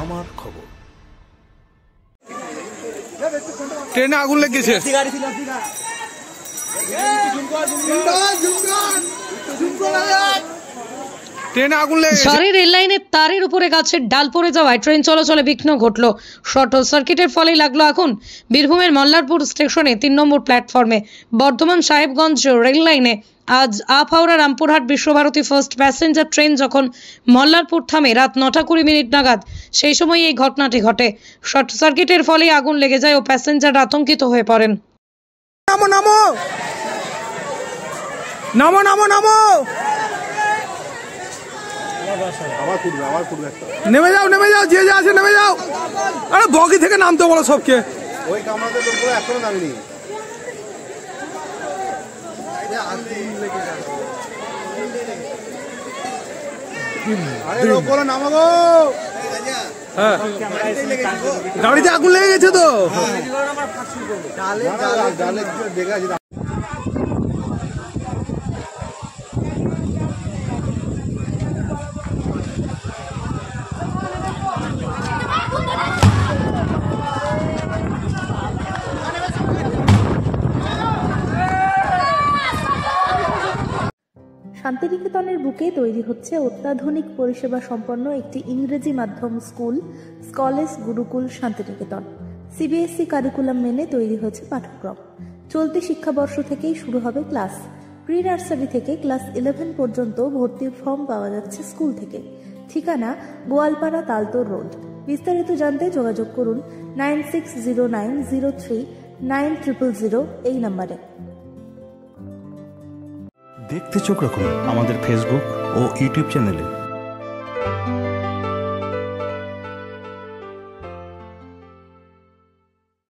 আমার খবর। ট্রেনে আগুন লেগেছে। শহরের রেল লাইনের তারের উপরে গাছের ডাল পড়ে যাওয়ায় ট্রেন চলাচলে বিঘ্ন ঘটল। শর্ট সার্কিটের ফলে লাগলো আগুন। বীরভূমের মল্লারপুর স্টেশনে ৩ নম্বর প্ল্যাটফর্মে বর্ধমান সাহেবগঞ্জ রেল লাইনে আজ up Howrah Rampurhat Visva Bharati fast passenger train যখন মল্লারপুর থামে রাত 9টা 20 মিনিট নাগাদ, সেই সময় এই ঘটনাটি ঘটে। শর্ট সার্কিটের ফলে আগুন লেগে যায় ও প্যাসেঞ্জার আতঙ্কিত হয়ে পড়েন। নামো নামো নামো নামো নামো, নেমে যাও নেমে যাও, যে আছে নেমে যাও। আরে বগি থেকে নামতে বলো সবকে। ওই কামরাতে তো পুরো এখনো নামিনি। আরে লোক বলো নামো গো। হ্যাঁ গাড়িতে আগুন লেগে গেছে তো। শান্তিনিকেতনের বুকে তৈরি হচ্ছে অত্যাধুনিক পরিষেবা সম্পন্ন একটি ইংরেজি মাধ্যম স্কুল, স্কলেজ গুরুকুল শান্তিনিকেতন। সিবিএসই কারিকুলাম মেনে তৈরি হয়েছে পাঠ্যক্রম। চলতি শিক্ষাবর্ষ থেকেই শুরু হবে ক্লাস। প্রি নার্সারি থেকে ক্লাস 11 পর্যন্ত ভর্তির ফর্ম পাওয়া যাচ্ছে স্কুল থেকে। ঠিকানা গোয়ালপাড়া তালতোর রোড। বিস্তারিত জানতে যোগাযোগ করুন 9609039000 এই নম্বরে। দেখতে চোখ রাখুন আমাদের ফেসবুক ও ইউটিউব চ্যানেলে।